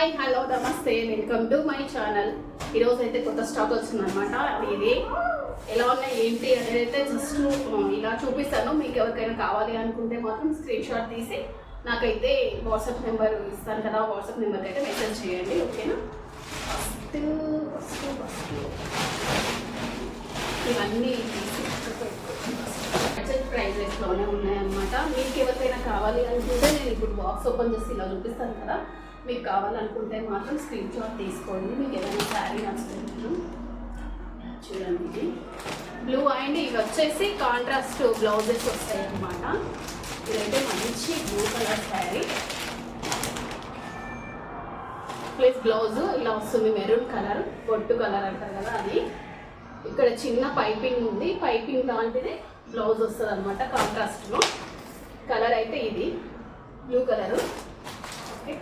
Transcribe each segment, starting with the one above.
Hi hello నమస్తే welcome to my channel. ఈరోజు అయితే కొత్త స్టాక్ వచ్చిందనమాట. ఇది ఎలా ఉన్నాయి ఏంటి అనేది అయితే జస్ట్ ఇలా చూపిస్తాను. మీకు ఎవరికైనా కావాలి అనుకుంటే మాత్రం స్క్రీన్ షాట్ తీసి నాకైతే వాట్సాప్ నెంబర్ ఇస్తాను కదా, వాట్సాప్ నెంబర్కి అయితే మెసేజ్ చేయండి. ఓకేనా? ఫస్ట్ ఇవన్నీ బడ్జెట్ ప్రైజెస్లోనే ఉన్నాయన్నమాట. మీకు ఎవరికైనా కావాలి అనుకుంటే నేను ఇప్పుడు బాక్స్ ఓపెన్ చేసి ఇలా చూపిస్తాను కదా, మీకు కావాలనుకుంటే మాత్రం స్క్రీన్ షాట్ తీసుకోండి. మీకు ఏదైనా శారీ నచ్చుతుంది చూడండి. ఇది బ్లూ అండ్ ఇవి వచ్చేసి కాంట్రాస్ట్ బ్లౌజెస్ వస్తాయి అన్నమాట. ఇదైతే మంచి blue colour sari plus blouse ఇలా వస్తుంది, మెరూన్ కలర్, బొట్టు కలర్ అంటారు కదా అది. ఇక్కడ చిన్న పైపింగ్ ఉంది, పైపింగ్ లాంటిది బ్లౌజ్ వస్తుంది అనమాట కాంట్రాస్ట్లో. కలర్ అయితే ఇది బ్లూ కలరు. ఓకే,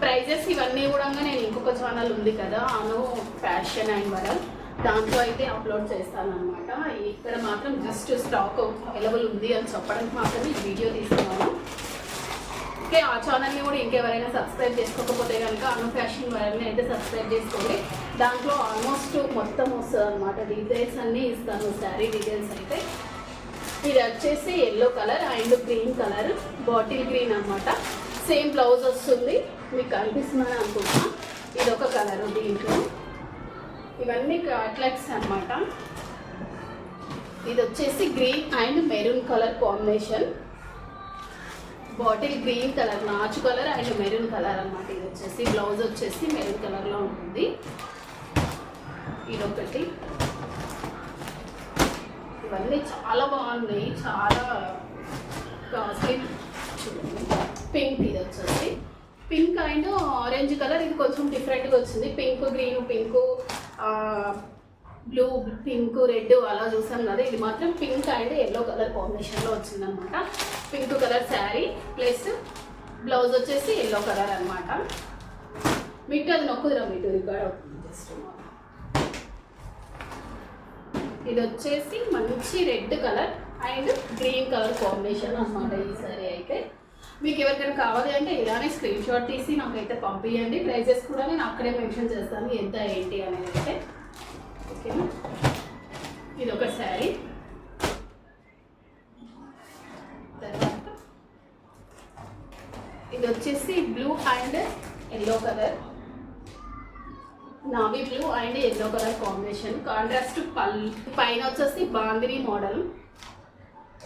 ప్రైజెస్ ఇవన్నీ కూడా నేను ఇంకొక ఛానల్ ఉంది కదా, అను ఫ్యాషన్ అండ్ వరల్, దాంట్లో అయితే అప్లోడ్ చేస్తాను అనమాట. ఇక్కడ మాత్రం జస్ట్ స్టాక్ అవైలబుల్ ఉంది అని చెప్పడానికి మాత్రమే ఈ వీడియో తీసుకున్నాను. ఓకే, ఆ ఛానల్ని కూడా ఇంకెవరైనా సబ్స్క్రైబ్ చేసుకోకపోతే కనుక అను ఫ్యాషన్ వరల్ని అయితే సబ్స్క్రైబ్ చేసుకోండి. దాంట్లో ఆల్మోస్ట్ మొత్తం వస్తుంది అనమాట, డీటెయిల్స్ అన్నీ ఇస్తాను, శారీ డీటెయిల్స్ అయితే. ఇది వచ్చేసి yellow colour and green colour, bottle green అనమాట. సేమ్ బ్లౌజ్ వస్తుంది, మీకు కనిపిస్తుందని అనుకుంటా. ఇది ఒక కలరు దీంట్లో. ఇవన్నీ క్యాట్లాగ్స్ అనమాట. ఇది వచ్చేసి green and maroon colour combination, bottle green colour, నాచు కలర్ అండ్ మెరూన్ కలర్ అనమాట. ఇది వచ్చేసి బ్లౌజ్ వచ్చేసి మెరూన్ కలర్లో ఉంటుంది. ఇదొకటి. ఇవన్నీ చాలా బాగున్నాయి, చాలా కాస్ట్లీ. పింక్, ఇది వచ్చేసి పింక్ అండ్ ఆరెంజ్ కలర్. ఇది కొంచెం డిఫరెంట్గా వచ్చింది. Pink green, pink blue, pink red అలా చూసాం కదా. ఇది మాత్రం పింక్ అండ్ ఎల్లో కలర్ కాంబినేషన్లో వచ్చింది అనమాట. Pink colour sari plus blouse వచ్చేసి ఎల్లో కలర్ అనమాట. మీకు అది నొక్కుదురా, మీకు రికార్డ్ అవుతుంది జస్ట్. ఇది వచ్చేసి మంచి red colour and green colour combination అనమాట ఈ శారీ అయితే. మీకు ఎవరికైనా కావాలి అంటే ఇలానే స్క్రీన్ షాట్ తీసి నాకైతే పంపించండి. ప్రైజెస్ కూడా నేను అక్కడే మెన్షన్ చేస్తాను ఎంత ఏంటి అనేది అయితే. ఓకేనా? ఇది ఒక శారీ. తర్వాత ఇది వచ్చేసి blue and yellow colour, navy blue and yellow colour combination, contrast పైన వచ్చేసి బాందిని మోడల్.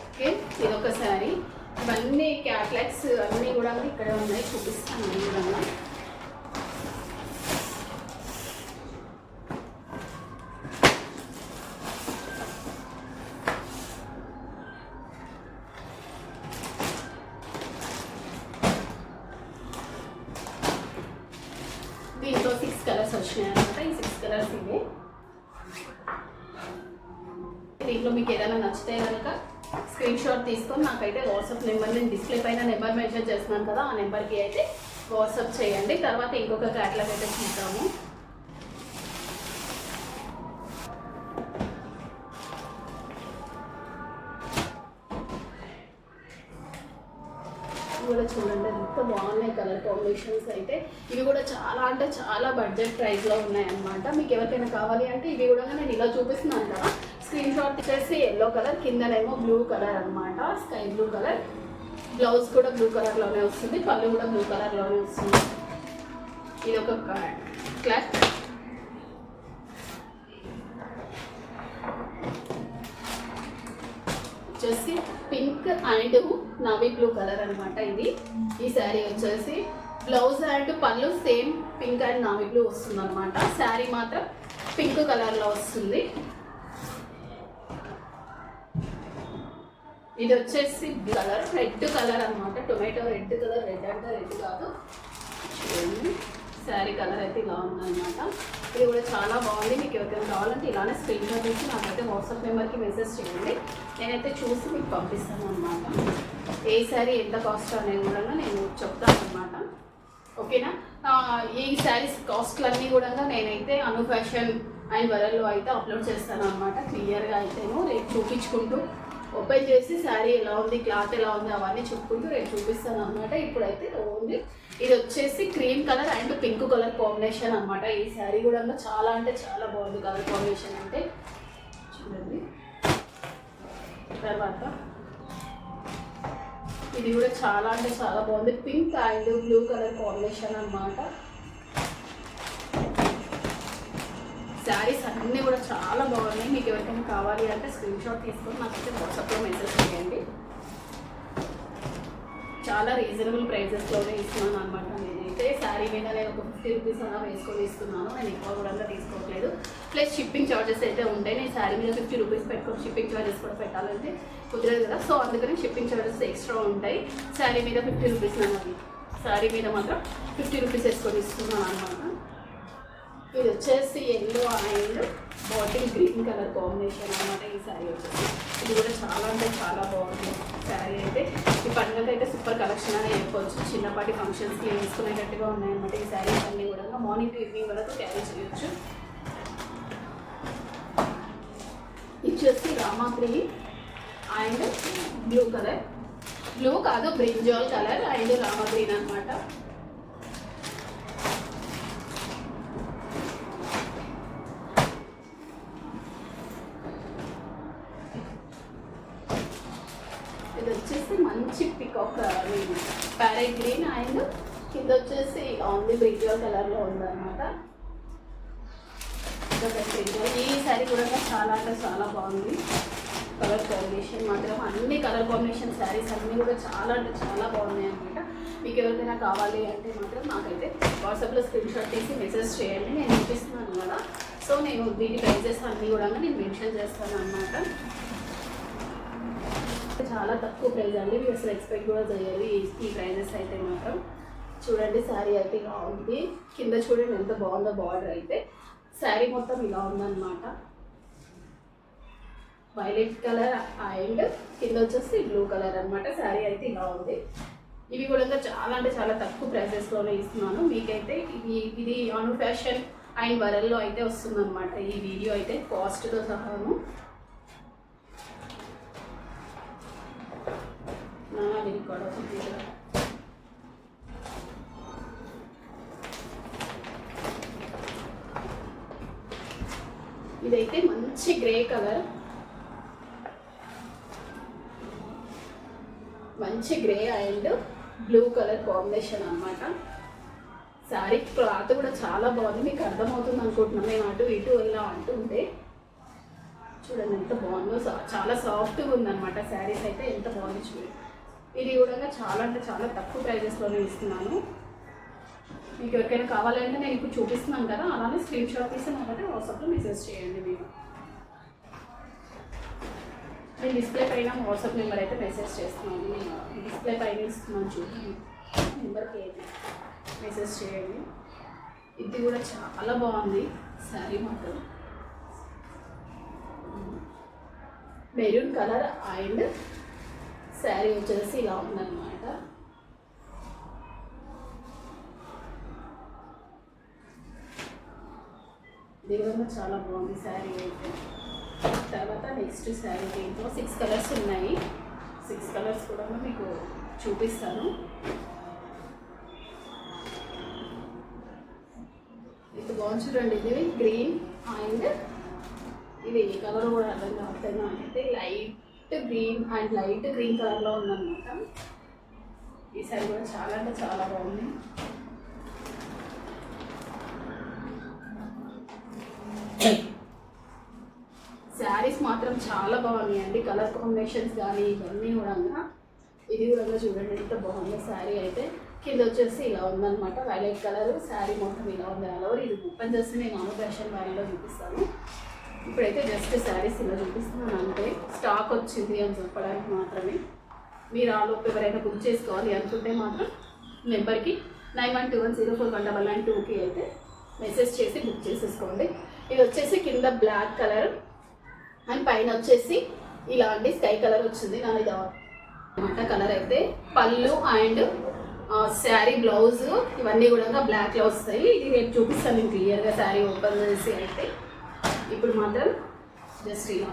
ఓకే, ఇది ఒక శారీ. ఇవన్నీ క్యాట్లాగ్స్ అన్నీ కూడా ఇక్కడ ఉన్నాయి, చూపిస్తాను అన్నీ కూడా. దీంట్లో 6 కలర్స్ వచ్చినాయి అనమాట. ఈ 6 కలర్స్ ఇవే. దీంట్లో మీకు ఏదైనా నచ్చితే కనుక స్క్రీన్ షాట్ తీసుకొని నాకైతే వాట్సాప్ నెంబర్, నేను డిస్ప్లే పైన నెంబర్ మెన్షన్ చేస్తున్నాను కదా, ఆ నెంబర్కి అయితే వాట్సాప్ చేయండి. తర్వాత ఇంకొక క్యాట్లాగ్ అయితే చూద్దాము. కూడా చూడండి ఎంత బాగున్నాయి కలర్ కాంబినేషన్స్ అయితే. ఇవి కూడా చాలా అంటే చాలా బడ్జెట్ ప్రైస్లో ఉన్నాయన్నమాట. మీకు ఎవరికైనా కావాలి అంటే ఇవి కూడా నేను ఇలా చూపిస్తున్నాను కదా, స్క్రీన్ షాట్ చేసి ఎల్లో కలర్, కిందనేమో బ్లూ కలర్ అనమాట, స్కై బ్లూ కలర్. బ్లౌజ్ కూడా బ్లూ కలర్లోనే వస్తుంది, పళ్ళు కూడా బ్లూ కలర్లోనే వస్తుంది. ఇది ఒక క్లాత్. వచ్చేసి pink and navy blue colour అనమాట. ఇది ఈ శారీ వచ్చేసి బ్లౌజ్ అండ్ పళ్ళు same pink and navy blue వస్తుంది అనమాట. శారీ మాత్రం పింక్ కలర్లో వస్తుంది. ఇది వచ్చేసి కలర్ రెడ్ కలర్ అనమాట, టొమాటో రెడ్ కలర్. రెడ్ అంటే రెడ్ కాదు, శారీ కలర్ అయితే ఇలా ఉందన్నమాట. ఇది కూడా చాలా బాగుంది. మీకు ఎవరికైనా కావాలంటే ఇలానే స్క్రీన్ షాట్ తీసి నాకైతే వాట్సాప్ నెంబర్కి మెసేజ్ చేయండి, నేనైతే చూసి మీకు పంపిస్తాను అనమాట. ఏ శారీ ఎంత కాస్ట్ అనేది కూడా నేను చెప్తాను అనమాట. ఓకేనా? ఈ శారీస్ కాస్ట్లన్నీ కూడా నేనైతే అను ఫ్యాషన్ అండ్ వరల్లో అయితే అప్లోడ్ చేస్తాను అనమాట. క్లియర్గా అయితేను రేపు చూపించుకుంటూ ఓపెన్ చేసి శారీ ఎలా ఉంది, క్లాత్ ఎలా ఉంది అవన్నీ చెప్పుకుంటూ రేపు చూపిస్తాను అనమాట. ఇప్పుడైతే ఓన్లీ ఇది వచ్చేసి cream colour and pink colour combination అనమాట. ఈ శారీ కూడా చాలా అంటే చాలా బాగుంది కలర్ కాంబినేషన్ అంటే చూడండి. తర్వాత ఇది కూడా చాలా అంటే చాలా బాగుంది, pink and blue colour combination అనమాట. శారీస్ అన్నీ కూడా చాలా బాగున్నాయి. మీకు ఎవరికైనా కావాలి అంటే స్క్రీన్ షాట్ తీసుకొని నాకైతే వాట్సాప్లో మెసేజ్ చేయండి. చాలా రీజనబుల్ ప్రైజెస్లోనే ఇస్తున్నాను అనమాట. నేనైతే శారీ మీద నేను ఒక 50 రూపీస్ అలా వేసుకొని ఇస్తున్నాను. నేను ఎక్కువ కూడా తీసుకోవట్లేదు. ప్లస్ షిప్పింగ్ ఛార్జెస్ అయితే ఉంటాయి. నేను శారీ మీద 50 రూపీస్ పెట్టుకొని షిప్పింగ్ ఛార్జెస్ కూడా పెట్టాలంటే కుదరదు కదా. సో అందుకని షిప్పింగ్ ఛార్జెస్ ఎక్స్ట్రా ఉంటాయి. శారీ మీద 50 రూపీస్ అన్నది, శారీ మీద మాత్రం 50 రూపీస్ వేసుకొని ఇస్తున్నాను అనమాట. ఇది వచ్చేసి yellow and bottle green colour combination అనమాట. ఈ శారీ వచ్చేసి ఇది కూడా చాలా అంటే చాలా బాగుంది శారీ అయితే. ఈ పండుగకి అయితే సూపర్ కలెక్షన్ అని చెప్పవచ్చు. చిన్నపాటి ఫంక్షన్స్కి వేసుకునేటట్టుగా ఉన్నాయన్నమాట. ఈ శారీస్ అన్నీ కూడా మార్నింగ్ టు ఈవినింగ్ వరకు క్యారీ చేయొచ్చు. ఇది వచ్చేసి Rama green and blue colour, blue కాదు brinjal colour and Rama green అనమాట. ఇది వచ్చేసి మంచి పికాక్ ప్యారెట్ గ్రీన్ అండ్ కింద వచ్చేసి ఓన్లీ బ్రింజాల్ కలర్లో ఉందన్నమాట. ఈ శారీ కూడా చాలా అంటే చాలా బాగుంది. కలర్ కాంబినేషన్ మాత్రం అన్ని కలర్ కాంబినేషన్ శారీస్ అన్నీ కూడా చాలా అంటే చాలా బాగున్నాయి అనమాట. మీకు ఎవరికైనా కావాలి అంటే మాత్రం నాకైతే వాట్సాప్లో స్క్రీన్ షాట్ తీసి మెసేజ్ చేయండి. నేను చూపిస్తున్నాను కదా, సో నేను దీని ప్రైజెస్ అన్నీ కూడా నేను మెన్షన్ చేస్తాను అనమాట. చాలా తక్కువ ప్రైజ్ అండి, మీరు అసలు ఎక్స్పెక్ట్ కూడా చేయాలి ఈ ప్రైజెస్ అయితే మాత్రం. చూడండి శారీ అయితే ఇలా ఉంది. కింద చూడండి ఎంత బాగుందో బార్డర్ అయితే. శారీ మొత్తం ఇలా ఉందన్నమాట. వైలెట్ కలర్ అండ్ కింద వచ్చేసి బ్లూ కలర్ అనమాట. శారీ అయితే ఇలా ఉంది. ఇవి కూడా చాలా అంటే చాలా తక్కువ ప్రైజెస్లోనే ఇస్తున్నాను మీకైతే. ఇది అను ఫ్యాషన్ అండ్ వరల్లో అయితే వస్తుందన్నమాట ఈ వీడియో అయితే కాస్ట్తో సహాను. ఇదైతే మంచి గ్రే కలర్, మంచి grey and blue colour combination అనమాట. శారీ క్లాత్ కూడా చాలా బాగుంది, మీకు అర్థమవుతుంది అనుకుంటున్నాను. నేను అటు ఇటు ఇలా అంటుంటే చూడండి ఎంత బాగుందో. చాలా సాఫ్ట్గా ఉందన్నమాట శారీస్ అయితే, ఎంత బాగుంది చూడండి. ఇది కూడా చాలా అంటే చాలా తక్కువ ప్రైజెస్లోనే ఇస్తున్నాను. మీకు ఎవరికైనా కావాలంటే నేను ఇప్పుడు చూపిస్తున్నాను కదా, అలానే స్క్రీన్ షాట్ తీసి నాకైతే వాట్సాప్లో మెసేజ్ చేయండి. నేను డిస్ప్లే పైన వాట్సాప్ నెంబర్ అయితే మెసేజ్ చేస్తున్నాను. నేను డిస్ప్లే పైన ఇస్తున్నాను చూడండి, నెంబర్కి అయితే మెసేజ్ చేయండి. ఇది కూడా చాలా బాగుంది శారీ మాత్రం. మెరూన్ కలర్ అండ్ శారీ వచ్చేసి ఇలా ఉందన్నమాట. ఇది కూడా చాలా బాగుంది శారీ అయితే. తర్వాత నెక్స్ట్ శారీ దీంట్లో 6 కలర్స్ ఉన్నాయి. 6 కలర్స్ కూడా మీకు చూపిస్తాను. ఇది బాగుంది చూడండి. ఇది గ్రీన్ అండ్ ఇది ఏ కలర్ కూడా అర్థం కావట్లేదు నాకైతే. Light green and light green కలర్లో ఉందన్నమాట. ఈ శారీ కూడా చాలా అంటే చాలా బాగుంది. శారీస్ మాత్రం చాలా బాగున్నాయండి, కలర్ కాంబినేషన్స్ కానీ ఇవన్నీ కూడా. ఇది కూడా చూడండి ఎంత బాగుంది శారీ అయితే. కింద వచ్చేసి ఇలా ఉందన్నమాట వైలెట్ కలర్. శారీ మొత్తం ఇలా ఉంది ఆల్ ఓవర్. ఇది ఓపెన్ చేసి నేను అను ఫ్యాషన్ వారిలో చూపిస్తాను. ఇప్పుడైతే జస్ట్ శారీస్ ఇలా చూపిస్తున్నాను అంటే స్టాక్ వచ్చింది అని చెప్పడానికి మాత్రమే. మీరు ఆలోపు ఎవరైనా బుక్ చేసుకోవాలి అనుకుంటే మాత్రం నెంబర్కి 9121041992కి అయితే మెసేజ్ చేసి బుక్ చేసేసుకోండి. ఇది వచ్చేసి కింద బ్లాక్ కలర్ అండ్ పైన వచ్చేసి ఇలా అండి స్కై కలర్ వచ్చింది నా ఇది అన్నమాట. కలర్ అయితే పళ్ళు అండ్ శారీ బ్లౌజ్ ఇవన్నీ కూడా బ్లాక్లో వస్తాయి. ఇది రేపు చూపిస్తాను నేను క్లియర్గా శారీ ఓపెన్ చేసి అయితే. ఇప్పుడు మాత్రం జస్ట్ ఇలా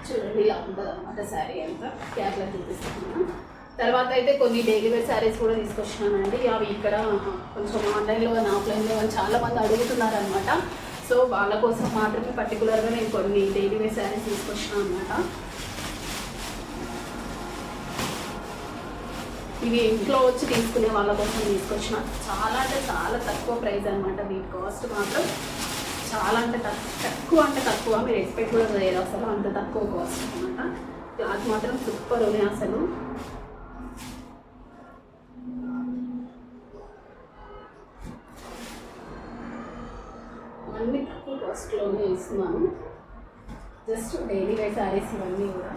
చూడండి ఇలా ఉంటుంది అన్నమాట శారీ అంతా. క్యాప్లో చూపిస్తున్నాను. తర్వాత అయితే కొన్ని డైలీ వేర్ శారీస్ కూడా తీసుకొచ్చినానండి. అవి ఇక్కడ కొంచెం ఆన్లైన్లో కానీ ఆఫ్లైన్లో కానీ చాలామంది అడుగుతున్నారనమాట. సో వాళ్ళ కోసం మాత్రమే పర్టికులర్గా నేను కొన్ని డైలీ వేర్ శారీస్ తీసుకొచ్చినాను అనమాట. ఇవి ఇంట్లో వచ్చి తీసుకునే వాళ్ళ కోసం తీసుకొచ్చిన. చాలా అంటే చాలా తక్కువ ప్రైస్ అనమాట. వీటి కాస్ట్ మాత్రం చాలా అంటే తక్కువ. మీరు ఎక్స్పెక్ట్ కూడా చేయరు అసలు, అంత తక్కువ కాస్ట్ అనమాట. క్లాత్ మాత్రం సూపర్ ఉన్నాయి అసలు. అన్ని తక్కువ కాస్ట్లోనే ఇస్తున్నాను. జస్ట్ డైలీ వేర్ శారీస్ ఇవన్నీ కూడా.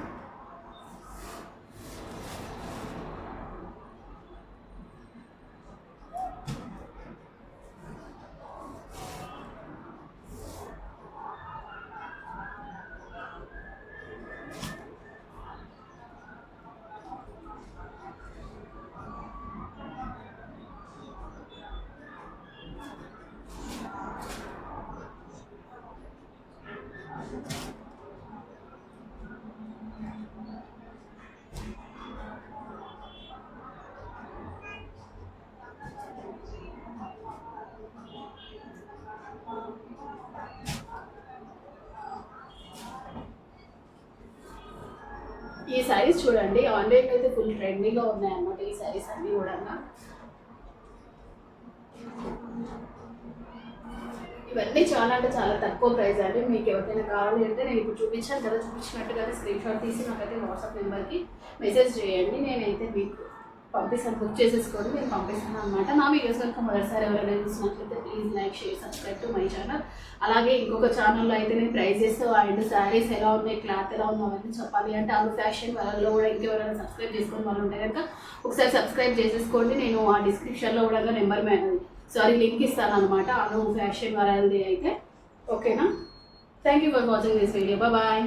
ఈ శారీస్ చూడండి, ఆన్లైన్ అయితే ఫుల్ ట్రెండింగ్గా ఉన్నాయన్నమాట. ఈ శారీస్ అన్నీ కూడా ఇవన్నీ చాలా అంటే చాలా తక్కువ ప్రైస్ అండి. మీకు ఎవరికైనా కావాలి అంటే నేను ఇప్పుడు చూపించాను కదా, చూపించినట్టుగానే స్క్రీన్ షాట్ తీసి నాకైతే వాట్సాప్ నెంబర్కి మెసేజ్ చేయండి. నేనైతే మీకు పంపిస్తాను, బుక్ చేసేసుకోండి, నేను పంపిస్తాను అనమాట. నా వీడియోస్ కనుక మొదటిసారి ఎవరైనా చూసినట్లయితే please like, share, subscribe to my channel. అలాగే ఇంకొక ఛానల్లో అయితే నేను ప్రైజెస్ అండ్ శారీస్ ఎలా ఉన్నాయి, క్లాత్ ఎలా ఉంది అవన్నీ చెప్పాలి అంటే అను ఫ్యాషన్ వాళ్ళలో కూడా ఇంకెవరైనా సబ్స్క్రైబ్ చేసుకుని వాళ్ళు ఉంటే కనుక ఒకసారి సబ్స్క్రైబ్ చేసేసుకోండి. నేను ఆ డిస్క్రిప్షన్లో కూడా లింక్ ఇస్తాను అనమాట, అను ఫ్యాషన్ వాళ్ళది అయితే. ఓకేనా? Thank you for watching this video. Bye.